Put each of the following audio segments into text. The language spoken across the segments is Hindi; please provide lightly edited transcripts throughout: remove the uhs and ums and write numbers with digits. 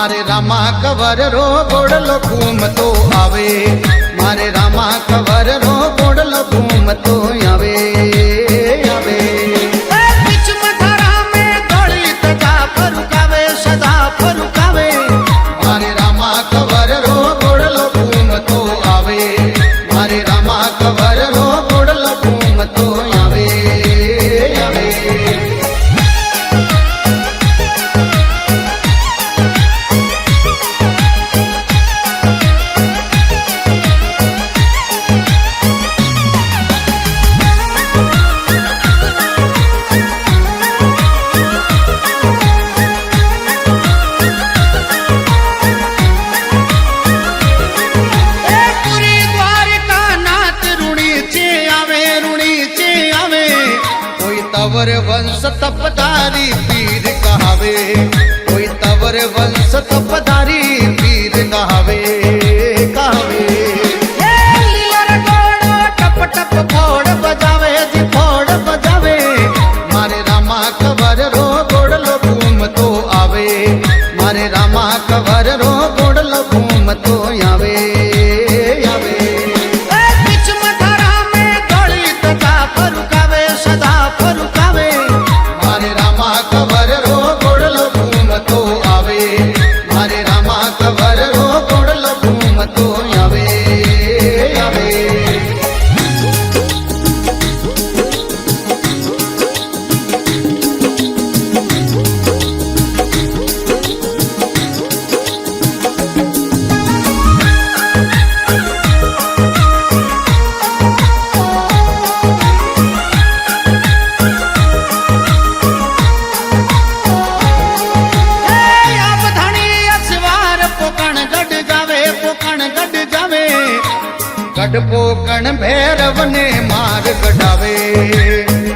मारे रामा कवर रो गोड़लो घूमतो आवे, मारे रामा कवर रो गोड़लो घूमतो आवे आवे। बीच मथारा में दलित जा फरुकावे सदा फरुकावे, मारे रामा कवर रो गोड़लो घूमतो आवे, मारे रामा कवर रो गोड़लो घूमतो आवे आवे। तवर वंश तपधारी पीर कहावे, कोई तवर वंश तपधारी पीर कहावे कहावे। लीलर गोड़ो टप टप फोड़ बजावे जी फोड़ बजावे, मारे रामा कवर रो गोड़लो घूमतो आवे, मारे रामा कवर रो गोड़लो घूमतो आवे आवे। बीच मथारा में दलित जा फरुकावे सदा फरुकावे, मारे रामा कवर रो गोड़लो घूमतो आवे, मारे रामा कवर रो गोड़लो घूमतो आवे आवे। गढ़पोकण भैरव ने मार कढ़ावे,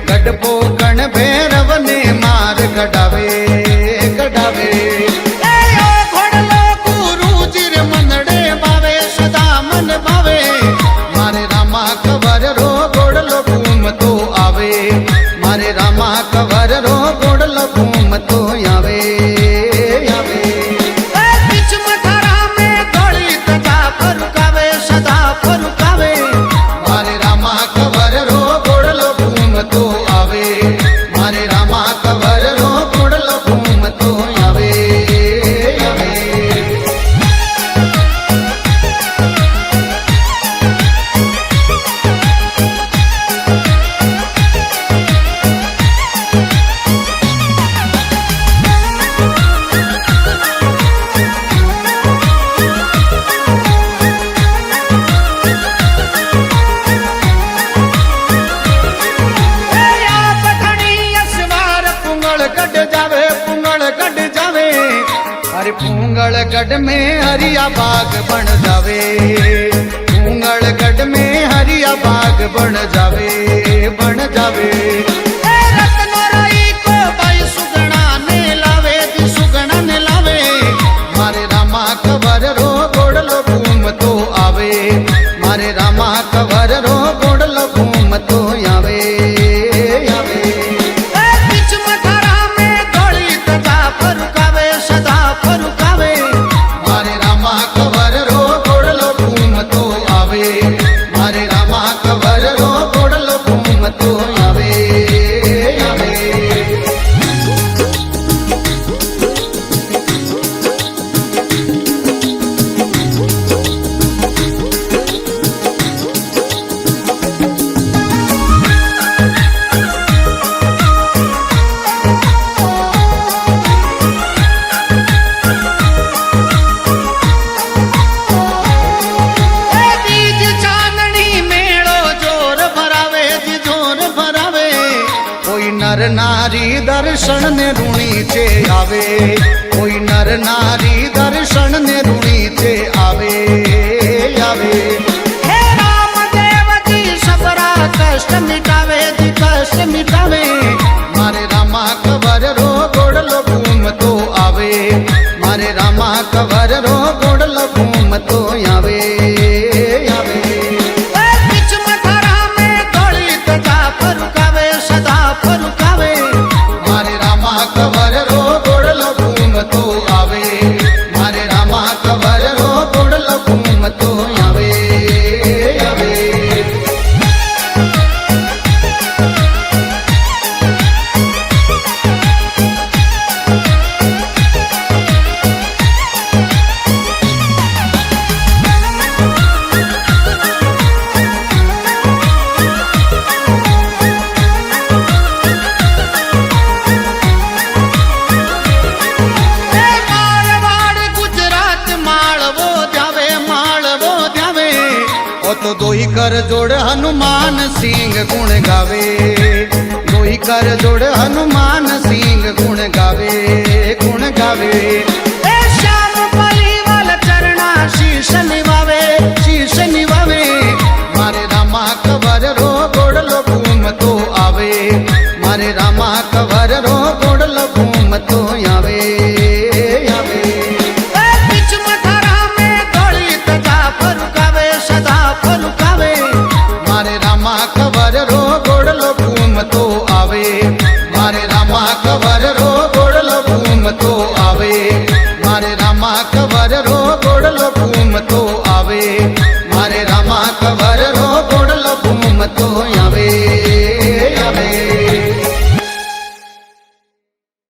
गढ़पोकण भैरव ने मार कढ़ावे कढ़ावे। घोड़लो गुरु जिर मनड़े बावे सदा मन बावे, मारे रामा कवर रो गोड़लो घूमतो आवे, मारे रामा कवर रो गोड़लो घूमतो आवे आवे। बीच मथारा में दलित जा फरुकावे सदा फरुकावे, मारे रामा कवर रो गोड़लो घूमतो आवे, मारे रामा कवर रो गोड़लो घूमतो आवे आवे। अरे पूंगलगढ़ में हरिया बाग बन जावे, पूंगलगढ़ में हरिया बाग बन जावे बन जावे। रत्नराई को भाई सुगना ने लावे दी सुगना ने लावे, मारे रामा कवर रो गोड़लो घूमतो आवे, मारे रामा कवर रो गोड़लो घूमतो आवे आवे। बीच मथारा में दलित जा फरुकावे सदा फरुकावे, मारे रामा कवर रो गोड़लो घूमतो आवे, मारे रामा कवर रो गोड़लो घूमतो आवे आवे। बीज चांदनी मेड़ो जोर भरावे जी जोर भरावे, कोई नर नारी दर्शन ने रूणी चे आवे, कोई नर नारी दर्शन ने रूणी चे आवे आवे। हे राम देव जी सबरा कष्ट मिटावे जी कष्ट मिटावे, मारे रामा कवर रो गोड़लो घूमतो आवे, मारे रामा कवर रो गोड़लो घूमतो आवे आवे। बीच मथारा में दलित जा फरुकावे सदा फरुकावे, मारे रामा कवर रो गोड़लो घूमतो आवे, कर जोड़ हनुमान सिंह गुण गावे कोई कर जोड़ हनुमान सिंह गुण गावे गुण गावे ए श्याम परिवाल चरणा शीश निवावे मारे रामा कवर रो गोड़लो घूम तो आवे मारे रामा कवर रो गोड़लो घूम तो आवे आवे ए बिच मथारा में दौड़ित जा फरुकावे सदा फरुकावे मारे रामा कवर रो गोड़लो घूम तो आवे मारे रामा कवर रो गोड़लो घूम तो आवे मारे रामा कवर